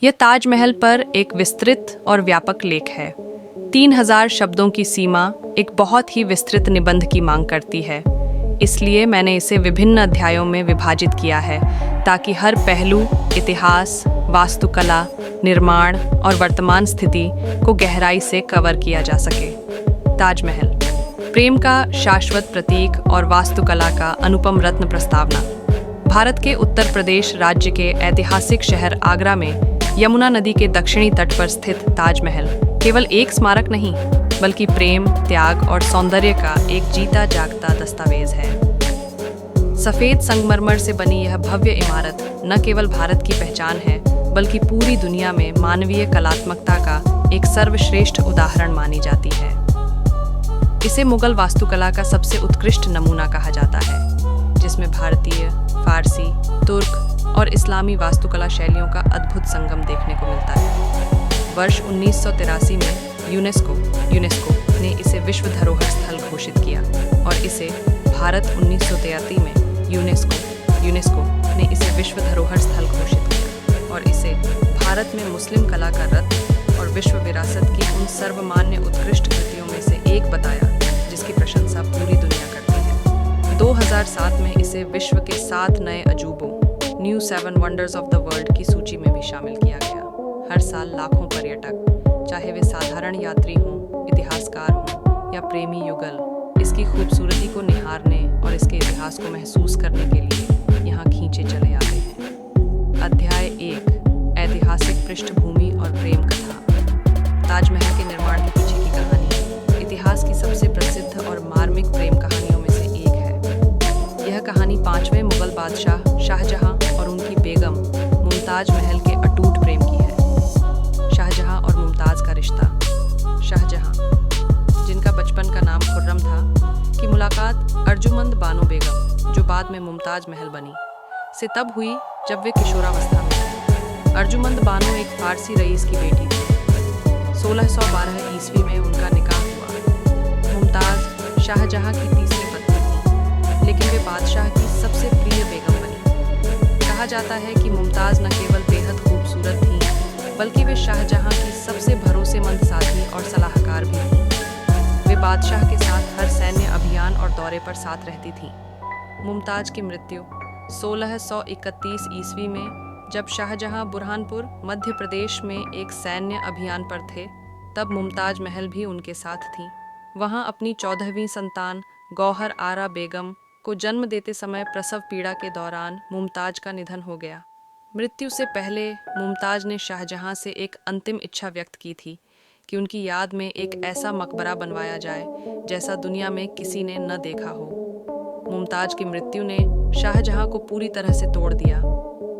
यह ताजमहल पर एक विस्तृत और व्यापक लेख है। 3000 शब्दों की सीमा एक बहुत ही विस्तृत निबंध की मांग करती है। इसलिए मैंने इसे विभिन्न अध्यायों में विभाजित किया है ताकि हर पहलू, इतिहास, वास्तुकला, निर्माण और वर्तमान स्थिति को गहराई से कवर किया जा सके। ताजमहल, प्रेम का शाश्वत प्रतीक और वास्तुकला का अनुपम रत्न प्रस्तावना। भारत के उत्तर प्रदेश राज्य के ऐतिहासिक शहर आगरा में यमुना नदी के दक्षिणी तट पर स्थित ताजमहल केवल एक स्मारक नहीं, बल्कि प्रेम, त्याग और सौंदर्य का एक जीता जागता दस्तावेज है। सफ़ेद संगमरमर से बनी यह भव्य इमारत न केवल भारत की पहचान है, बल्कि पूरी दुनिया में मानवीय कलात्मकता का एक सर्वश्रेष्ठ उदाहरण मानी जाती है। इसे मुगल वास्तुकला का सबसे उत्कृष्ट नमूना कहा जाता है, जिसमें भारतीय, फारसी, तुर्क और इस्लामी वास्तुकला शैलियों का अद्भुत संगम देखने को मिलता है। वर्ष 1983 में यूनेस्को ने इसे विश्व धरोहर स्थल घोषित किया और इसे भारत 1933 में यूनेस्को ने इसे विश्व धरोहर स्थल घोषित किया और इसे भारत में मुस्लिम कला का रत्न और विश्व विरासत की उन सर्वमान्य उत्कृष्ट कृतियों में से एक बताया, जिसकी प्रशंसा पूरी दुनिया करती है। 2007 में इसे विश्व के 7 नए अजूबों new 7 wonders of the world की सूची में भी शामिल किया गया। हर साल लाखों पर्यटक, चाहे वे साधारण यात्री हों, इतिहासकार हों या प्रेमी युगल, इसकी खूबसूरती को निहारने और इसके इतिहास को महसूस करने के लिए यहाँ खींचे चले आते हैं। अध्याय 1, ऐतिहासिक पृष्ठभूमि और प्रेम कथा। ताजमहल के निर्माण के पीछे की कहानी इतिहास की सबसे प्रसिद्ध और मार्मिक प्रेम कहानियों में से एक है। यह कहानी 5वें मुगल बादशाह शाहजहां और उनकी बेगम मुमताज महल के अटूट प्रेम की है। शाहजहां और मुमताज का रिश्ता। शाहजहां, जिनका बचपन का नाम खुर्रम था, की मुलाकात अर्जुमंद बानो बेगम, जो बाद में मुमताज महल बनी, से तब हुई जब वे किशोरावस्था में थे। अर्जुमंद बानो एक फारसी रईस की बेटी थी। 1612 ईस्वी में उनका निकाह हुआ। मुमताज शाहजहां की तीसरी पत्नी थी, लेकिन वे बादशाह की सबसे प्रिय बेगम बनी। कहा जाता है कि मुमताज न केवल बेहद खूबसूरत थीं, बल्कि वे शाहजहां की सबसे भरोसेमंद साथी और सलाहकार भी थीं। वे बादशाह के साथ हर सैन्य अभियान और दौरे पर साथ रहती थीं। मुमताज की मृत्यु 1631 ईस्वी में जब शाहजहां बुरहानपुर, मध्य प्रदेश में एक सैन्य अभियान पर थे, तब मुमताज महल भी उनके साथ थीं। वहां अपनी 14वीं संतान गौहर आरा बेगम को जन्म देते समय प्रसव पीड़ा के दौरान मुमताज का निधन हो गया। मृत्यु से पहले मुमताज ने शाहजहां से एक अंतिम इच्छा व्यक्त की थी कि उनकी याद में एक ऐसा मकबरा बनवाया जाए जैसा दुनिया में किसी ने न देखा हो। मुमताज की मृत्यु ने शाहजहां को पूरी तरह से तोड़ दिया।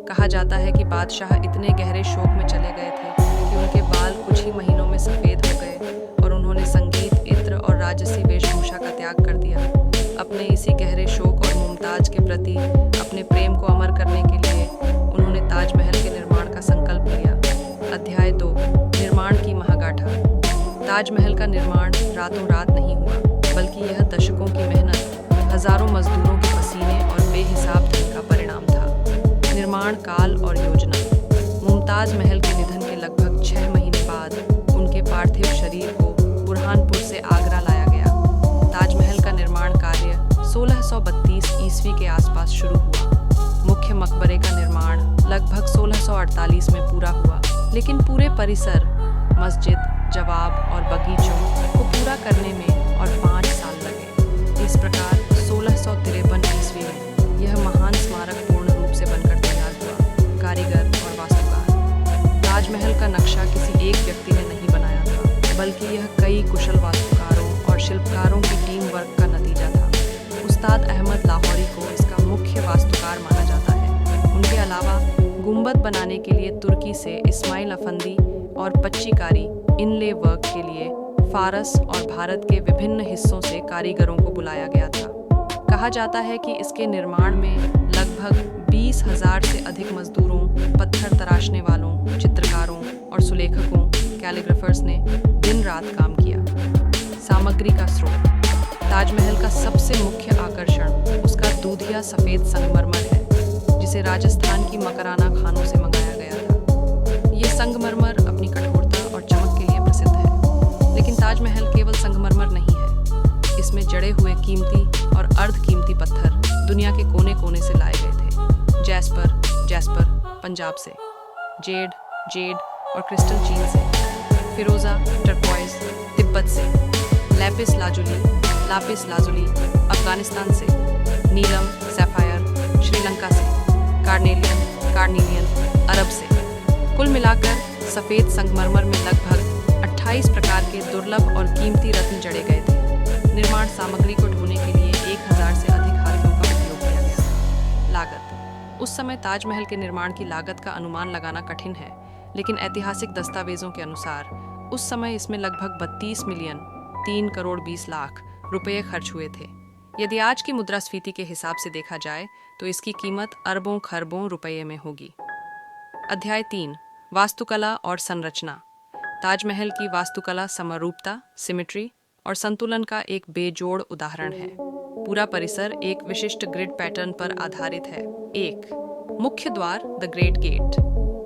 कहा जाता है कि बादशाह इतने गहरे शोक में चले गए थे कि उनके बाल कुछ ही महीनों में सफ़ेद हो गए और उन्होंने संगीत, इत्र और राजसी वेशभूषा का त्याग कर दिया। अपने इसी गहरे शोक और मुमताज के प्रति अपने प्रेम को अमर करने के लिए उन्होंने ताजमहल के निर्माण का संकल्प लिया। अध्याय 2, निर्माण की महागाथा। ताजमहल का निर्माण रातों रात नहीं हुआ, बल्कि यह दशकों की मेहनत, हजारों मजदूरों के पसीने और बेहिसाब धन का परिणाम था। निर्माण काल और योजना। मुमताज महल के निधन के लगभग 6 महीने बाद उनके पार्थिव शरीर को बुरहानपुर से आगरा लाया गया। ताजमहल का निर्माण कार्य 1632 ईस्वी के आसपास शुरू हुआ। मुख्य मकबरे का निर्माण लगभग 1648 में पूरा हुआ, लेकिन पूरे परिसर, मस्जिद, जवाब और बगीचों को पूरा करने में और 5 साल लगे। इस प्रकार 1653 ईस्वी में यह महान स्मारक पूर्ण रूप से बनकर तैयार हुआ। कारीगर और वास्तुकार। ताजमहल का नक्शा किसी एक व्यक्ति ने नहीं बनाया था, बल्कि यह कई कुशल वास्तुकारों और शिल्पकारों की टीम वर्क का नतीजा था। उस्ताद अहमद लाहौरी को इसका मुख्य वास्तुकार माना जाता है। उनके अलावा गुंबद बनाने के लिए तुर्की से इस्माइल अफंदी और पच्चीकारी, इनले वर्क के लिए फारस और भारत के विभिन्न हिस्सों से कारीगरों को बुलाया गया था। कहा जाता है कि इसके निर्माण में लगभग 20,000 से अधिक मजदूरों, पत्थर तराशने वालों, चित्रकारों और सुलेखकों, कैलीग्राफर्स ने दिन रात काम किया। सामग्री का स्रोत। ताजमहल का सबसे मुख्य आकर्षण उसका दूधिया सफ़ेद संगमरमर है, जिसे राजस्थान की मकराना खानों से मंगाया गया था। ये संगमरमर अपनी कठोरता और चमक के लिए प्रसिद्ध है, लेकिन ताजमहल केवल संगमरमर नहीं है। इसमें जड़े हुए कीमती और अर्ध कीमती पत्थर दुनिया के कोने कोने से लाए गए थे। जैस्पर पंजाब से, जेड और क्रिस्टल चीन से, फिरोजा टर्कोइज तिब्बत से, लैपिस लाजुली अफगानिस्तान से, नीलम सैफायर श्रीलंका से, कार्नेलियन अरब से। कुल मिलाकर सफ़ेद संगमरमर में लगभग 28 प्रकार के दुर्लभ और कीमती रत्न जड़े गए थे। निर्माण सामग्री को ढोने के लिए 1000 से अधिक हाथियों का उपयोग किया गया। लागत। उस समय ताजमहल के निर्माण की लागत का अनुमान लगाना कठिन है, लेकिन ऐतिहासिक दस्तावेजों के अनुसार उस समय इसमें लगभग 32 मिलियन 3 करोड़ 20 लाख रुपये खर्च हुए थे। यदि आज की मुद्रास्फीति के हिसाब से देखा जाए तो इसकी कीमत अरबों खरबों रुपये में होगी। अध्याय 3, वास्तुकला और संरचना। ताजमहल की वास्तुकला समरूपता, सिमेट्री और संतुलन का एक बेजोड़ उदाहरण है। पूरा परिसर एक विशिष्ट ग्रिड पैटर्न पर आधारित है। 1. मुख्य द्वार, द ग्रेट गेट।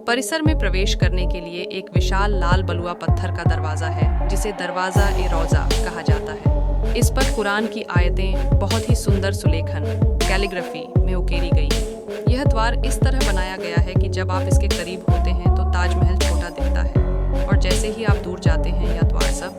परिसर में प्रवेश करने के लिए एक विशाल लाल बलुआ पत्थर का दरवाजा है, जिसे दरवाजा ए रौजा कहा जाता है। इस पर कुरान की आयतें बहुत ही सुंदर सुलेखन कैलीग्राफी में उकेरी गई हैं। यह द्वार इस तरह बनाया गया है कि जब आप इसके करीब होते हैं तो ताजमहल छोटा दिखता है, और जैसे ही आप दूर जाते हैं यह द्वार सब